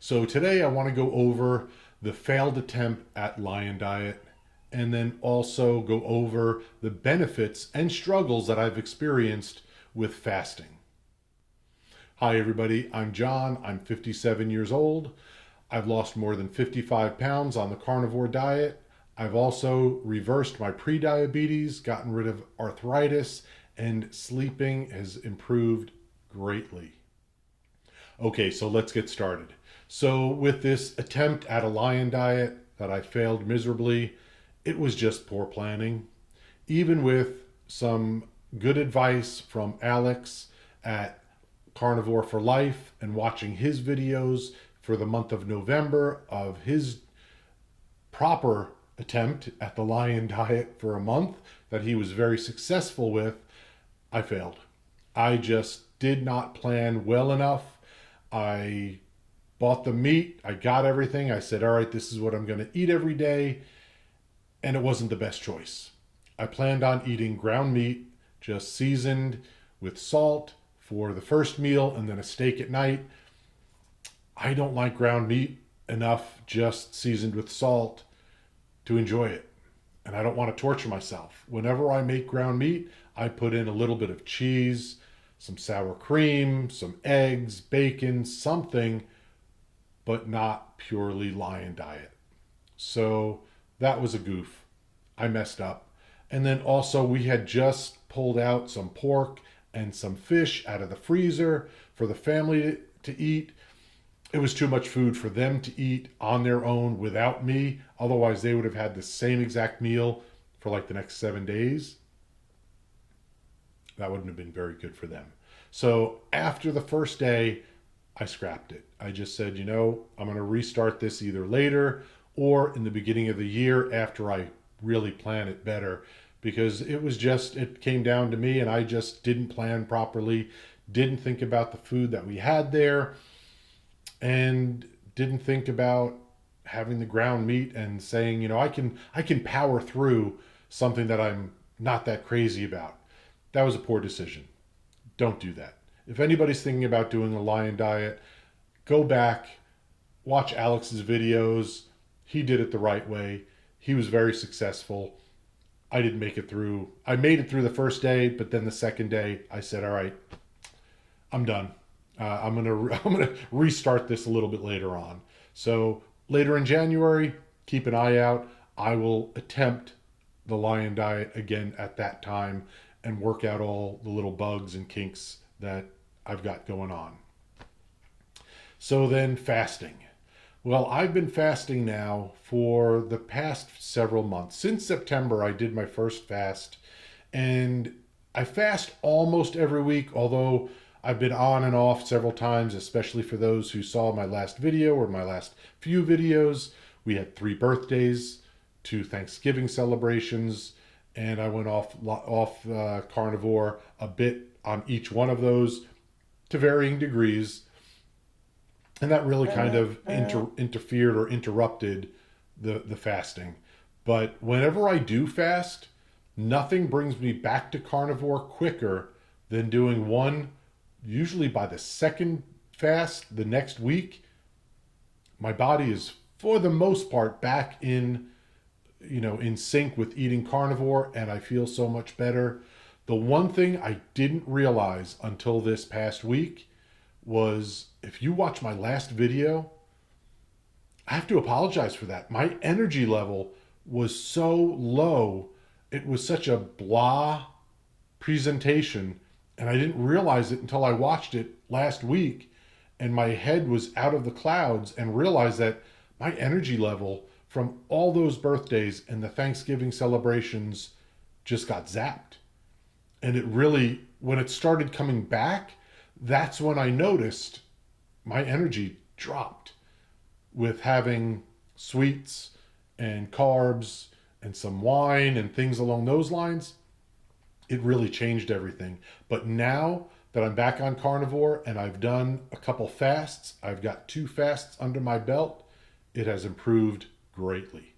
So today I want to go over the failed attempt at Lion Diet and then also go over the benefits and struggles that I've experienced with fasting. Hi, everybody. I'm John. I'm 57 years old. I've lost more than 55 pounds on the carnivore diet. I've also reversed my prediabetes, gotten rid of arthritis, and sleeping has improved greatly. Okay, so let's get started. So, with this attempt at a lion diet that I failed miserably, it was just poor planning. Even with some good advice from Alex at Carnivore for Life and watching his videos for the month of November of his proper attempt at the lion diet for a month that he was very successful with, I failed. I just did not plan well enough. I bought the meat, I got everything. I said, all right, this is what I'm going to eat every day. And it wasn't the best choice. I planned on eating ground meat, just seasoned with salt for the first meal and then a steak at night. I don't like ground meat enough just seasoned with salt to enjoy it. And I don't want to torture myself. Whenever I make ground meat, I put in a little bit of cheese, some sour cream, some eggs, bacon, something, but not purely lion diet. So that was a goof. I messed up. And then also, we had just pulled out some pork and some fish out of the freezer for the family to eat. It was too much food for them to eat on their own without me. Otherwise, they would have had the same exact meal for like the next 7 days. That wouldn't have been very good for them. So after the first day, I scrapped it. I just said, I'm going to restart this either later or in the beginning of the year after I really plan it better, because it came down to me and I just didn't plan properly, didn't think about the food that we had there, and didn't think about having the ground meat and saying, I can power through something that I'm not that crazy about. That was a poor decision. Don't do that. If anybody's thinking about doing a lion diet, go back, watch Alex's videos. He did it the right way. He was very successful. I didn't make it through. I made it through the first day, but then the second day I said, all right, I'm done. I'm gonna restart this a little bit later on. So later in January, keep an eye out. I will attempt the lion diet again at that time and work out all the little bugs and kinks that I've got going on. So then, fasting. Well, I've been fasting now for the past several months. Since September, I did my first fast, and I fast almost every week, although I've been on and off several times, especially for those who saw my last video or my last few videos. We had 3 birthdays, 2 Thanksgiving celebrations, and I went off carnivore a bit on each one of those to varying degrees. And that really kind of interfered or interrupted the fasting. But whenever I do fast, nothing brings me back to carnivore quicker than doing one. Usually by the second fast, the next week, my body is for the most part back in sync with eating carnivore, and I feel so much better. The one thing I didn't realize until this past week was, if you watch my last video, I have to apologize for that. My energy level was so low. It was such a blah presentation, and I didn't realize it until I watched it last week, and my head was out of the clouds, and realized that my energy level from all those birthdays and the Thanksgiving celebrations just got zapped. And it really, when it started coming back, that's when I noticed my energy dropped with having sweets and carbs and some wine and things along those lines. It really changed everything. But now that I'm back on carnivore and I've done a couple fasts, I've got 2 fasts under my belt, it has improved greatly.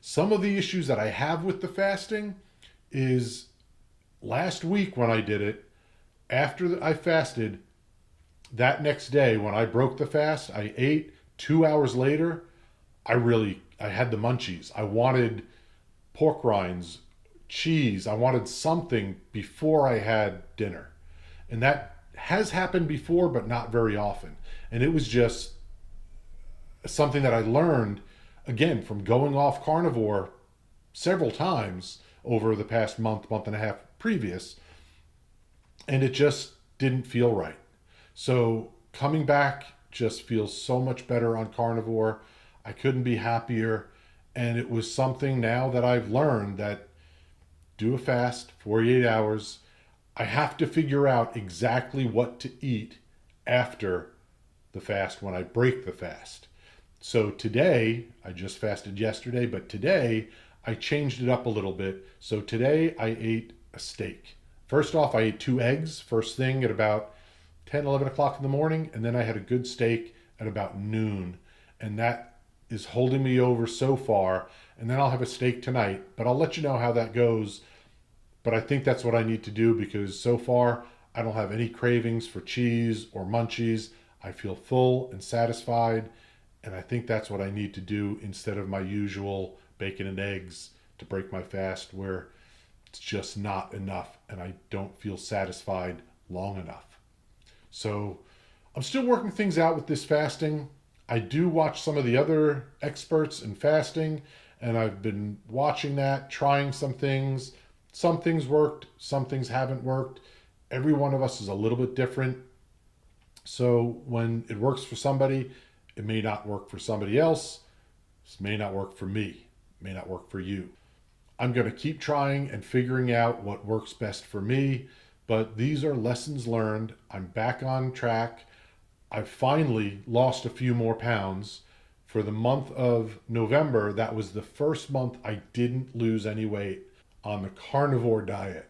Some of the issues that I have with the fasting is last week when I did it, after I fasted, that next day when I broke the fast, I ate, 2 hours later, I had the munchies. I wanted pork rinds, cheese. I wanted something before I had dinner. And that has happened before, but not very often. And it was just something that I learned, again, from going off carnivore several times over the past month and a half previous. And it just didn't feel right. So coming back just feels so much better on carnivore. I couldn't be happier. And it was something now that I've learned that do a fast, 48 hours. I have to figure out exactly what to eat after the fast when I break the fast. So today, I just fasted yesterday, but today I changed it up a little bit. So today I ate a steak. First off, I ate 2 eggs first thing at about 10, 11 o'clock in the morning, and then I had a good steak at about noon. And that is holding me over so far. And then I'll have a steak tonight, but I'll let you know how that goes. But I think that's what I need to do because so far I don't have any cravings for cheese or munchies. I feel full and satisfied. And I think that's what I need to do instead of my usual bacon and eggs to break my fast where it's just not enough and I don't feel satisfied long enough. So I'm still working things out with this fasting. I do watch some of the other experts in fasting, and I've been watching that, trying some things. Some things worked, some things haven't worked. Every one of us is a little bit different. So when it works for somebody, it may not work for somebody else. This may not work for me, it may not work for you. I'm going to keep trying and figuring out what works best for me, but these are lessons learned. I'm back on track. I've finally lost a few more pounds. For the month of November, that was the first month I didn't lose any weight on the carnivore diet.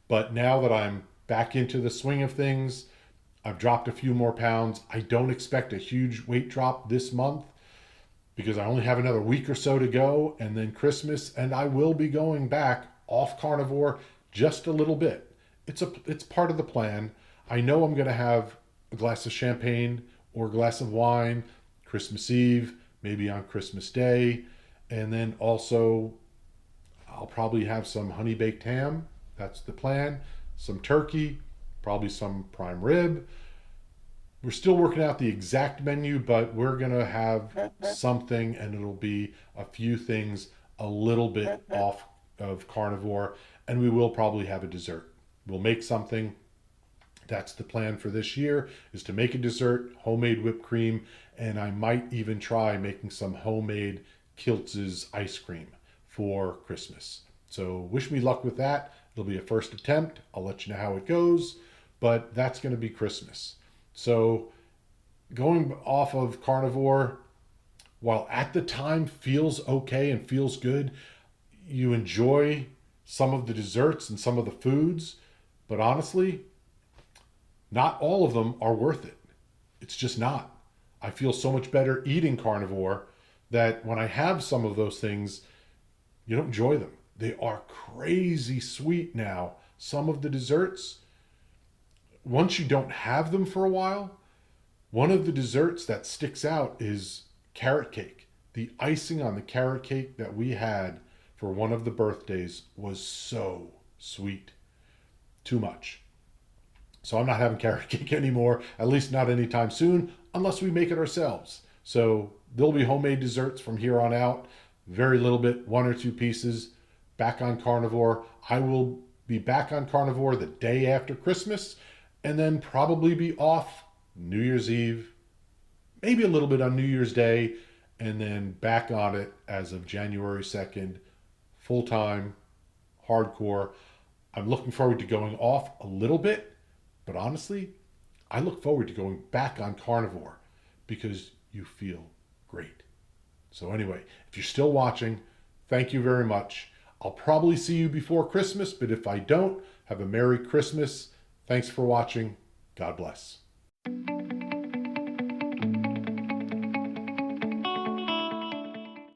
But now that I'm back into the swing of things, I've dropped a few more pounds. I don't expect a huge weight drop this month because I only have another week or so to go and then Christmas, and I will be going back off carnivore just a little bit. It's part of the plan. I know I'm going to have a glass of champagne or a glass of wine Christmas Eve, maybe on Christmas Day, and then also I'll probably have some honey baked ham. That's the plan. Some turkey, probably some prime rib. We're still working out the exact menu, but we're going to have something, and it'll be a few things a little bit off of carnivore, and we will probably have a dessert. We'll make something. That's the plan for this year, is to make a dessert, homemade whipped cream, and I might even try making some homemade Kiltz's ice cream for Christmas. So wish me luck with that. It'll be a first attempt. I'll let you know how it goes, but that's going to be Christmas. So going off of carnivore, while at the time feels okay and feels good, you enjoy some of the desserts and some of the foods, but honestly, not all of them are worth it. It's just not. I feel so much better eating carnivore that when I have some of those things, you don't enjoy them. They are crazy sweet now. Some of the desserts, once you don't have them for a while, one of the desserts that sticks out is carrot cake. The icing on the carrot cake that we had for one of the birthdays was so sweet. Too much. So I'm not having carrot cake anymore, at least not anytime soon, unless we make it ourselves. So there'll be homemade desserts from here on out. Very little bit, 1 or 2 pieces. Back on carnivore. I will be back on carnivore the day after Christmas, and then probably be off New Year's Eve, maybe a little bit on New Year's Day, and then back on it as of January 2nd, full-time, hardcore. I'm looking forward to going off a little bit, but honestly, I look forward to going back on carnivore because you feel great. So anyway, if you're still watching, thank you very much. I'll probably see you before Christmas, but if I don't, have a Merry Christmas. Thanks for watching. God bless.